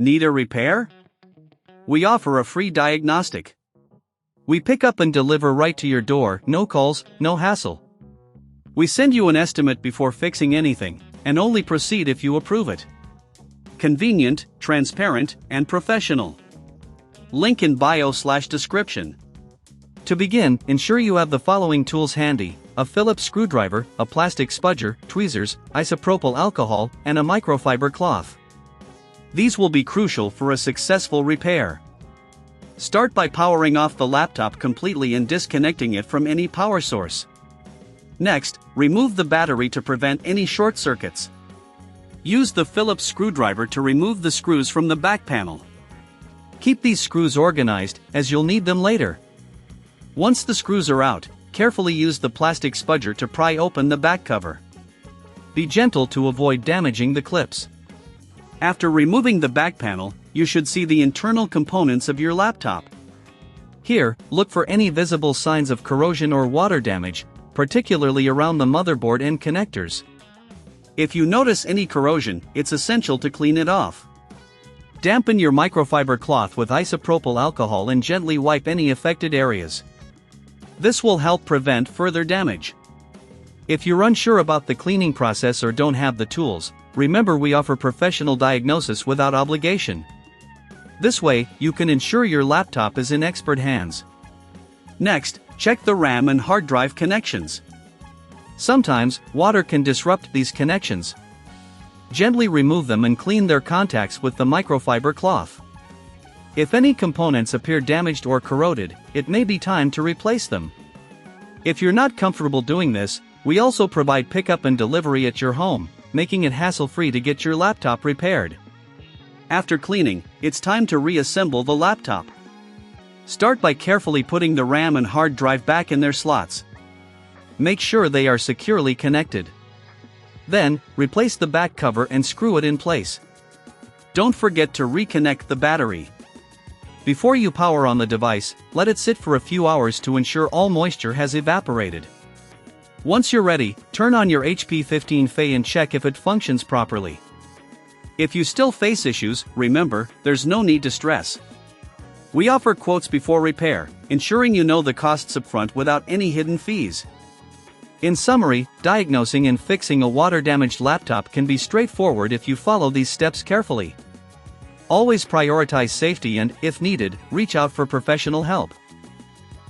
Need a repair? We offer a free diagnostic. We pick up and deliver right to your door, no calls, no hassle. We send you an estimate before fixing anything, and only proceed if you approve it. Convenient, transparent, and professional. Link in bio/description. To begin, ensure you have the following tools handy: a Phillips screwdriver, a plastic spudger, tweezers, isopropyl alcohol, and a microfiber cloth. These will be crucial for a successful repair. Start by powering off the laptop completely and disconnecting it from any power source. Next, remove the battery to prevent any short circuits. Use the Phillips screwdriver to remove the screws from the back panel. Keep these screws organized, as you'll need them later. Once the screws are out, carefully use the plastic spudger to pry open the back cover. Be gentle to avoid damaging the clips. After removing the back panel, you should see the internal components of your laptop. Here, look for any visible signs of corrosion or water damage, particularly around the motherboard and connectors. If you notice any corrosion, it's essential to clean it off. Dampen your microfiber cloth with isopropyl alcohol and gently wipe any affected areas. This will help prevent further damage. If you're unsure about the cleaning process or don't have the tools, remember we offer professional diagnosis without obligation. This way, you can ensure your laptop is in expert hands. Next, check the RAM and hard drive connections. Sometimes, water can disrupt these connections. Gently remove them and clean their contacts with the microfiber cloth. If any components appear damaged or corroded, it may be time to replace them. If you're not comfortable doing this, we also provide pickup and delivery at your home, making it hassle-free to get your laptop repaired. After cleaning, it's time to reassemble the laptop. Start by carefully putting the RAM and hard drive back in their slots. Make sure they are securely connected. Then, replace the back cover and screw it in place. Don't forget to reconnect the battery. Before you power on the device, let it sit for a few hours to ensure all moisture has evaporated. Once you're ready, turn on your HP 15 Fe and check if it functions properly. If you still face issues, remember, there's no need to stress. We offer quotes before repair, ensuring you know the costs upfront without any hidden fees. In summary, diagnosing and fixing a water-damaged laptop can be straightforward if you follow these steps carefully. Always prioritize safety and, if needed, reach out for professional help.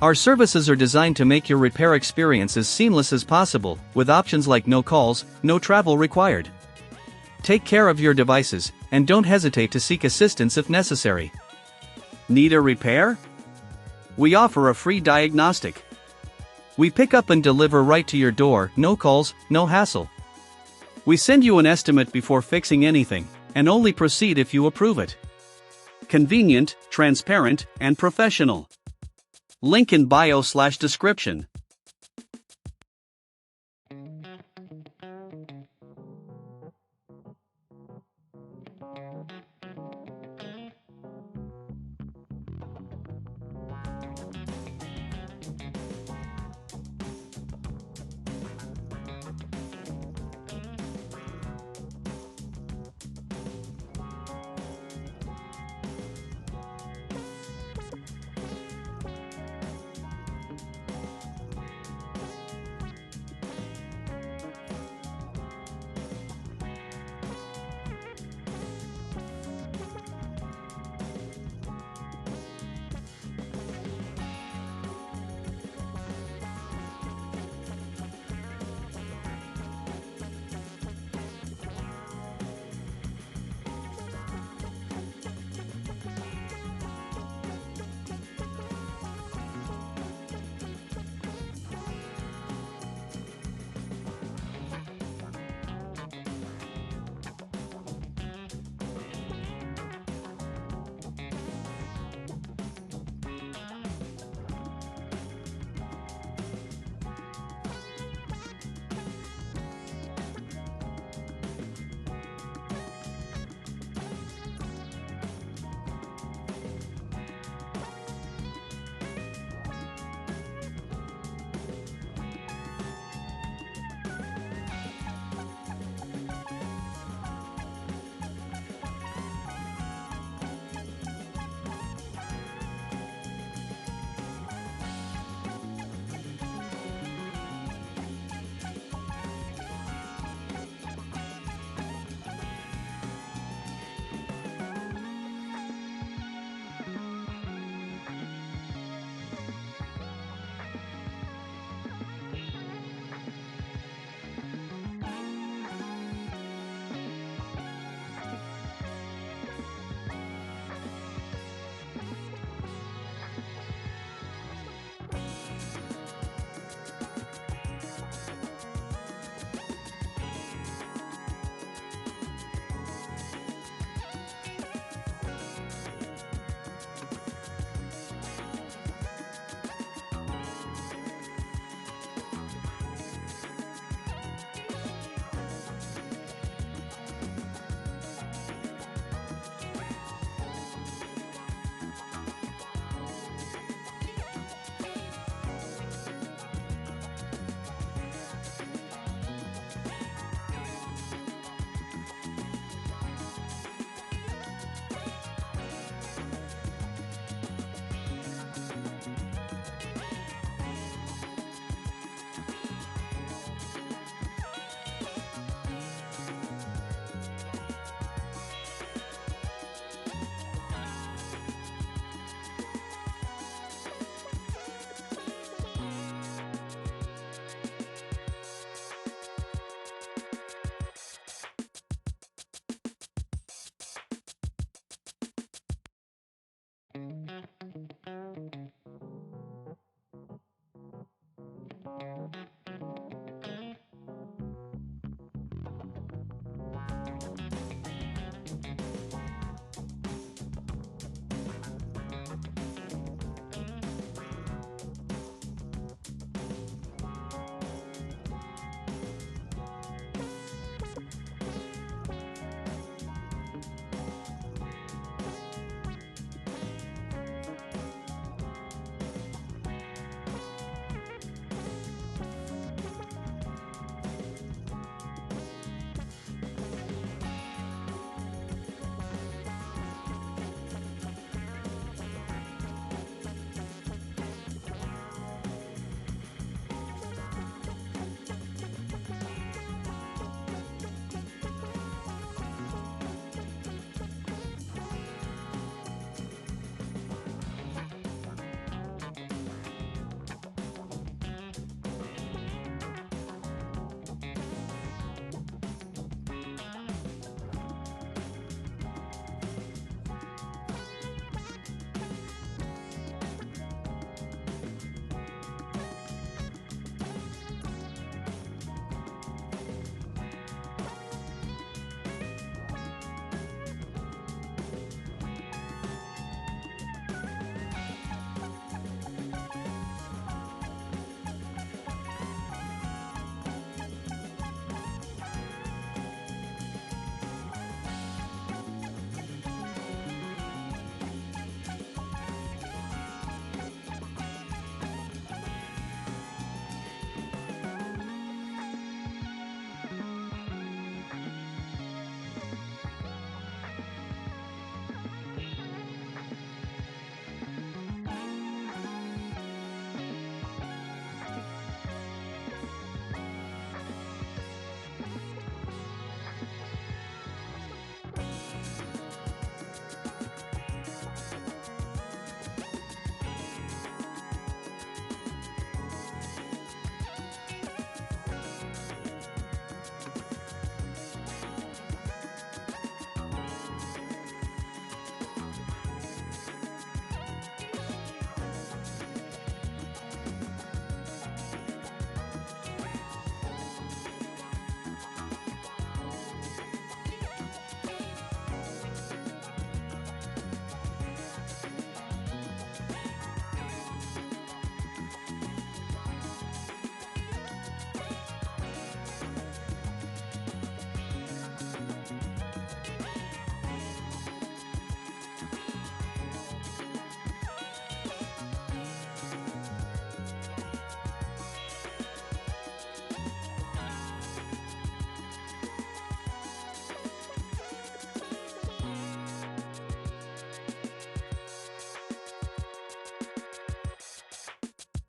Our services are designed to make your repair experience as seamless as possible, with options like no calls, no travel required. Take care of your devices, and don't hesitate to seek assistance if necessary. Need a repair? We offer a free diagnostic. We pick up and deliver right to your door, no calls, no hassle. We send you an estimate before fixing anything, and only proceed if you approve it. Convenient, transparent, and professional. Link in bio/description.